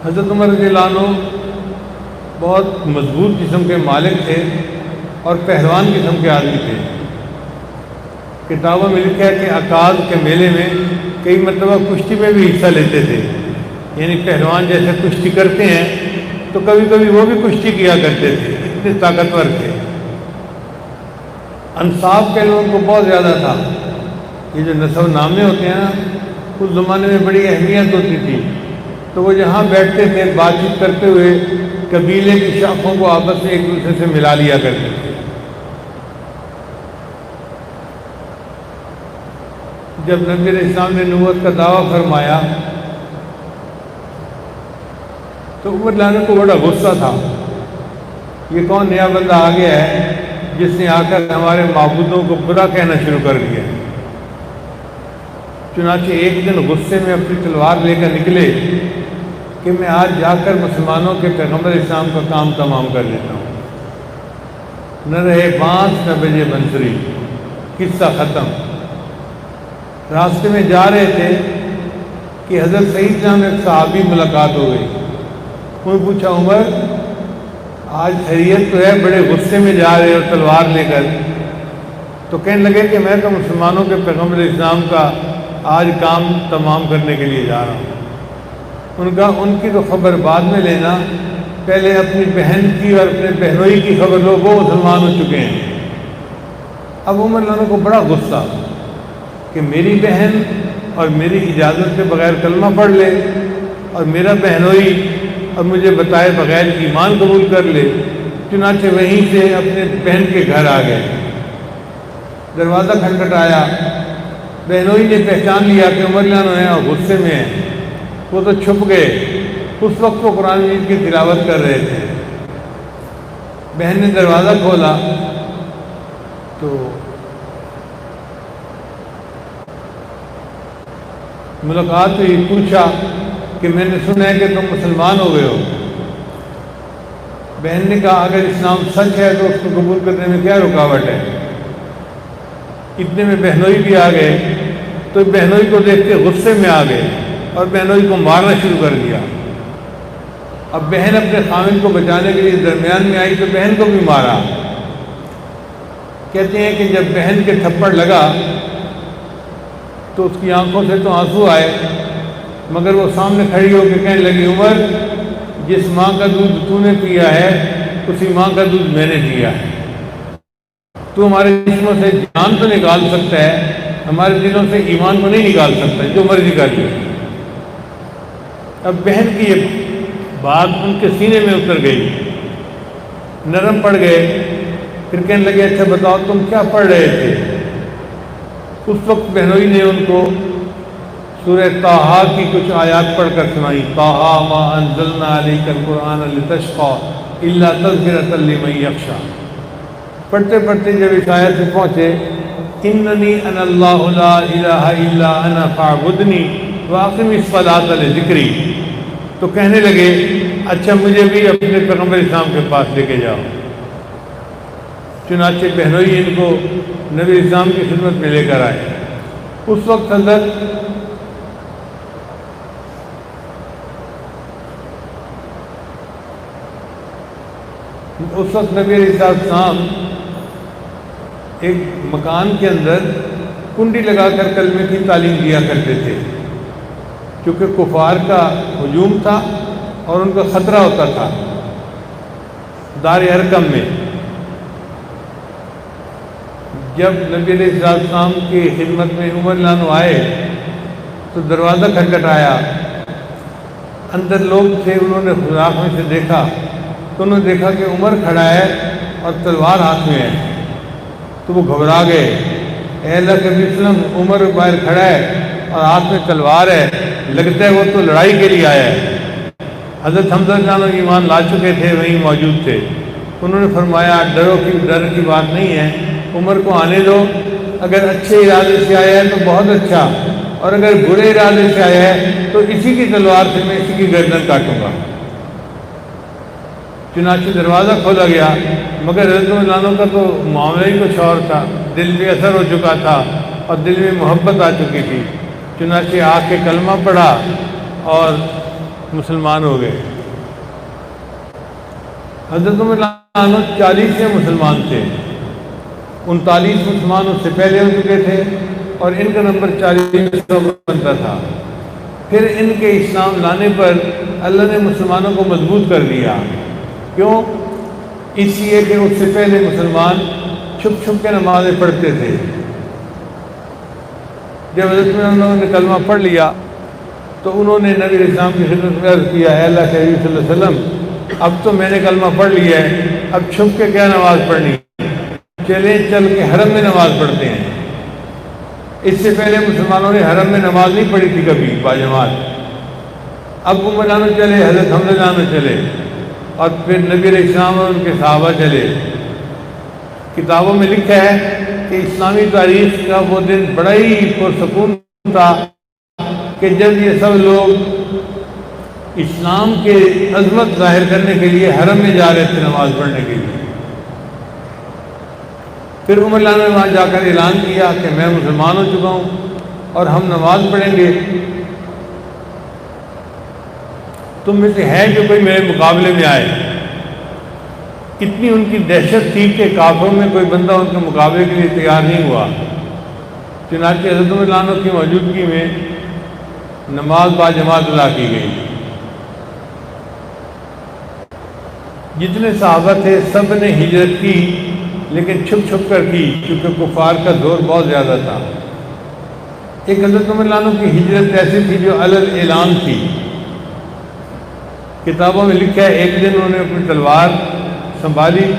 حضرت عمر رضی اللہ عنہ بہت مضبوط قسم کے مالک تھے اور پہلوان قسم کے آدمی تھے۔ کتابوں میں لکھا ہے کہ عکاظ کے میلے میں کئی مرتبہ کشتی میں بھی حصہ لیتے تھے، یعنی پہلوان جیسے کشتی کرتے ہیں تو کبھی کبھی وہ بھی کشتی کیا کرتے تھے، اتنے طاقتور تھے۔ انصاب کے لوگوں کو بہت زیادہ تھا۔ یہ جو نسب نامے ہوتے ہیں نا، اس زمانے میں بڑی اہمیت ہوتی تھی، تو وہ جہاں بیٹھتے تھے بات چیت کرتے ہوئے قبیلے کی شاخوں کو آپس میں ایک دوسرے سے ملا لیا کرتے تھے۔ جب نبی علیہ السلام نے نبوت کا دعویٰ فرمایا تو عمر لانے کو بڑا غصہ تھا، یہ کون نیا بندہ آ گیا ہے جس نے آ کر ہمارے معبودوں کو برا کہنا شروع کر دیا۔ چنانچہ ایک دن غصے میں اپنی تلوار لے کر نکلے کہ میں آج جا کر مسلمانوں کے پیغمبر اسلام کا کام تمام کر لیتا ہوں۔ نہ رہے بانس نہ بجے بنسری، قصہ ختم۔ راستے میں جا رہے تھے کہ حضرت سعید نام ایک صحابی ملاقات ہو گئی۔ انہوں نے پوچھا عمر آج خیریت تو ہے، بڑے غصے میں جا رہے ہو تلوار لے کر؟ تو کہنے لگے کہ میں تو مسلمانوں کے پیغمبر اسلام کا آج کام تمام کرنے کے لیے جا رہا ہوں۔ ان کا ان کی تو خبر بعد میں لینا، پہلے اپنی بہن کی اور اپنے بہنوئی کی خبر لو، وہ مسلمان ہو چکے ہیں۔ اب عمر لانا کو بڑا غصہ کہ میری بہن اور میری اجازت کے بغیر کلمہ پڑھ لے اور میرا بہنوئی اور مجھے بتائے بغیر ایمان قبول کر لے۔ چنانچہ وہیں سے اپنے بہن کے گھر آ گئے۔ دروازہ کھٹکھٹایا، بہنوئی نے پہچان لیا کہ عمر لانا ہے اور غصے میں ہیں، وہ تو چھپ گئے۔ اس وقت وہ قرآن مجید کی تلاوت کر رہے تھے۔ بہن نے دروازہ کھولا تو ملاقات ہوئی، پوچھا کہ میں نے سنا ہے کہ تم مسلمان ہو گئے ہو۔ بہن نے کہا اگر اسلام سچ ہے تو اس کو قبول کرنے میں کیا رکاوٹ ہے؟ اتنے میں بہنوئی بھی آ گئے، تو بہنوئی کو دیکھ کے غصے میں آ گئے اور بہنوئی کو مارنا شروع کر دیا۔ اب بہن اپنے خامن کو بچانے کے لیے درمیان میں آئی تو بہن کو بھی مارا۔ کہتے ہیں کہ جب بہن کے تھپڑ لگا تو اس کی آنکھوں سے تو آنسو آئے، مگر وہ سامنے کھڑی ہو کے کہنے لگی عمر جس ماں کا دودھ تو نے پیا ہے اسی ماں کا دودھ میں نے پیا ہے۔ تو ہمارے جسموں سے جان تو نکال سکتا ہے، ہمارے دلوں سے ایمان کو نہیں نکال سکتا، جو مرضی کر لے۔ اب بہن کی یہ بات ان کے سینے میں اتر گئی، نرم پڑ گئے۔ پھر کہنے لگے اچھا بتاؤ تم کیا پڑھ رہے تھے؟ اس وقت بہنوئی نے ان کو سورہ طٰہٰ کی کچھ آیات پڑھ کر سنائی۔ طٰہٰ ما انزلنا علیک القرآن لتشقیٰ الا تذکرۃ لمن یخشیٰ۔ پڑھتے پڑھتے جب اس آیت سے پہنچے اننی انا اللہ لا الہ الا انا فاعبدنی واقم الصلاۃ لذکری، تو کہنے لگے اچھا مجھے بھی اپنے پیغمبر اسلام کے پاس لے کے جاؤ۔ چنانچہ بہنوئی ان کو نبی اسلام کی خدمت میں لے کر آئے۔ اس وقت نبی علیہ السلام ایک مکان کے اندر کنڈی لگا کر کلمے کی تعلیم دیا کرتے تھے، کیونکہ کفار کا ہجوم تھا اور ان کا خطرہ ہوتا تھا۔ دار ارقم میں جب نبی علیہ السلام کی خدمت میں عمر لانو آئے تو دروازہ کھٹکھٹایا، اندر لوگ تھے، انہوں نے سوراخ میں سے دیکھا تو انہوں نے دیکھا کہ عمر کھڑا ہے اور تلوار ہاتھ میں ہے، تو وہ گھبرا گئے۔ اے اللہ کے وسلم عمر باہر کھڑا ہے اور ہاتھ میں تلوار ہے، لگتا ہے وہ تو لڑائی کے لیے آیا ہے۔ حضرت حمزہ جانو ایمان لا چکے تھے، وہیں موجود تھے۔ انہوں نے فرمایا ڈر کی بات نہیں ہے، عمر کو آنے دو، اگر اچھے ارادے سے آیا ہے تو بہت اچھا، اور اگر برے ارادے سے آیا ہے تو اسی کی تلوار سے میں اسی کی گردن کاٹوں گا۔ چنانچہ دروازہ کھولا گیا، مگر حضرت عمر کا تو معاملہ ہی کچھ اور تھا، دل میں اثر ہو چکا تھا اور دل میں محبت آ چکی تھی۔ چنانچہ آ کے کلمہ پڑھا اور مسلمان ہو گئے۔ حضرت عمر عنہ 40 مسلمان تھے، 39 مسلمان اس سے پہلے ہو چکے تھے اور ان کا نمبر 40 بنتا تھا۔ پھر ان کے اسلام لانے پر اللہ نے مسلمانوں کو مضبوط کر دیا۔ کیوں؟ اس لیے کہ اس سے پہلے مسلمان چھپ چھپ کے نمازیں پڑھتے تھے۔ جب حضرت عمر نے کلمہ پڑھ لیا تو انہوں نے نبی علیہ السلام کی خدمت میں عرض کیا، اے اللہ کے حبیب صلی اللہ علیہ وسلم، اب تو میں نے کلمہ پڑھ لیا ہے، اب چھپ کے کیا نماز پڑھنی، چلیں چل کے حرم میں نماز پڑھتے ہیں۔ اس سے پہلے مسلمانوں نے حرم میں نماز نہیں پڑھی تھی کبھی باجماعت۔ اب عمر جانو چلے، حضرت حمزہ جانو چلے، اور پھر نبی علیہ السلام اور ان کے صحابہ چلے۔ کتابوں میں لکھا ہے کہ اسلامی تاریخ کا وہ دن بڑا ہی پرسکون تھا کہ جب یہ سب لوگ اسلام کے عظمت ظاہر کرنے کے لیے حرم میں جا رہے تھے نماز پڑھنے کے لیے۔ پھر عمر نے وہاں جا کر اعلان کیا کہ میں مسلمان ہو چکا ہوں اور ہم نماز پڑھیں گے، تم میں سے ہے جو کوئی میرے مقابلے میں آئے۔ اتنی ان کی دہشت تھی کہ کافروں میں کوئی بندہ ان کے مقابلے کے لیے تیار نہیں ہوا۔ چنانچہ حضرت عمر عنہ کی موجودگی میں نماز باجماعت ادا کی گئی۔ جتنے صحابہ تھے سب نے ہجرت کی، لیکن چھپ چھپ کر کی، کیونکہ کفار کا زور بہت زیادہ تھا۔ ایک حضرت عمر عنہ کی ہجرت ایسی تھی جو علل اعلان تھی۔ کتابوں میں لکھا ہے ایک دن انہوں نے اپنی تلوار سنبھالی،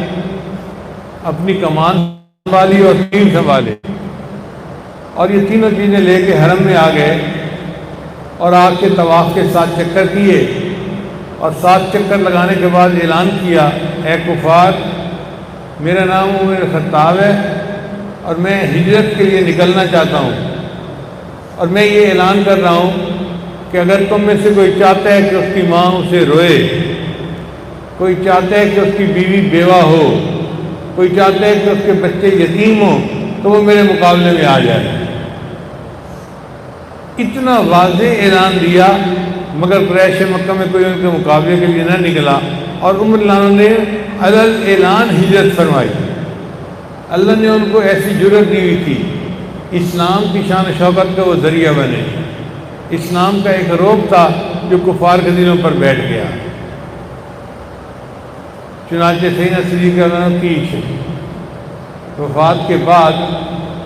اپنی کمان سنبھالی اور تیر سنبھالے، اور یہ تینوں چیزیں لے کے حرم میں آ گئے اور آ کے طواف کے 7 چکر کیے، اور 7 چکر لگانے کے بعد اعلان کیا، اے کفار، میرا نام عمر خطاب ہے اور میں ہجرت کے لیے نکلنا چاہتا ہوں، اور میں یہ اعلان کر رہا ہوں کہ اگر تم میں سے کوئی چاہتا ہے کہ اس کی ماں اسے روئے، کوئی چاہتا ہے کہ اس کی بیوی بیوہ ہو، کوئی چاہتا ہے کہ اس کے بچے یتیم ہوں، تو وہ میرے مقابلے میں آ جائے۔ اتنا واضح اعلان دیا، مگر قریش مکہ میں کوئی ان کے مقابلے کے لیے نہ نکلا، اور عمر عنہ نے علل اعلان ہجرت فرمائی۔ اللہ نے ان کو ایسی جرأت دی ہوئی تھی، اسلام کی شان و شوکت کا وہ ذریعہ بنے۔ اسلام کا ایک رعب تھا جو کفار کے دلوں پر بیٹھ گیا۔ چنانچہ سیدنا صدیق رضی اللہ عنہ کی وفات کے بعد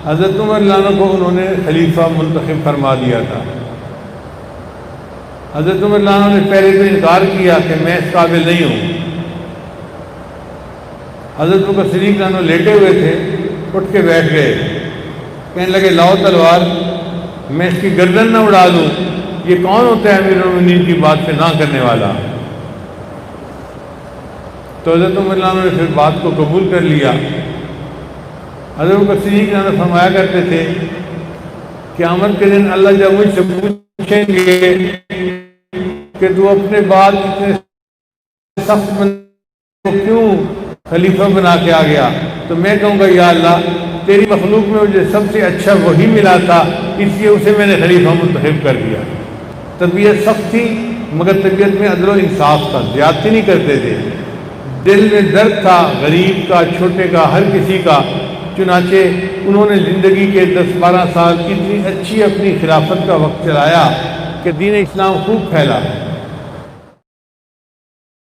حضرت عمر رضی اللہ عنہ کو انہوں نے خلیفہ منتخب فرما دیا تھا۔ حضرت عمر رضی اللہ عنہ نے پہلے تو انکار کیا کہ میں اس قابل نہیں ہوں۔ حضرت بکر صدیق رضی اللہ عنہ لیٹے ہوئے تھے، اٹھ کے بیٹھ گئے، کہنے لگے لاؤ تلوار، میں اس کی گردن نہ اڑا دوں، یہ کون ہوتا ہے امیر المومنین کی بات سے نہ کرنے والا؟ تو حضرت عمر رضی اللہ عنہ نے پھر بات کو قبول کر لیا۔ حضرت بکر صدیق رضی اللہ عنہ فرمایا کرتے تھے، قیامت کے دن اللہ جب مجھ سے پوچھیں گے کہ تو اپنے بعد اتنے سخت بندے کو کیوں خلیفہ بنا کے آ گیا، تو میں کہوں گا یا اللہ، تیری مخلوق میں مجھے سب سے اچھا وہی ملا تھا، اس لیے اسے میں نے خلیفہ منتخب کر دیا۔ طبیعت سخت تھی مگر طبیعت میں عدل و انصاف تھا، زیادتی نہیں کرتے تھے، دل میں درد تھا، غریب کا، چھوٹے کا، ہر کسی کا۔ چنانچہ انہوں نے زندگی کے 10-12 سال اتنی اچھی اپنی خلافت کا وقت چلایا کہ دین اسلام خوب پھیلا۔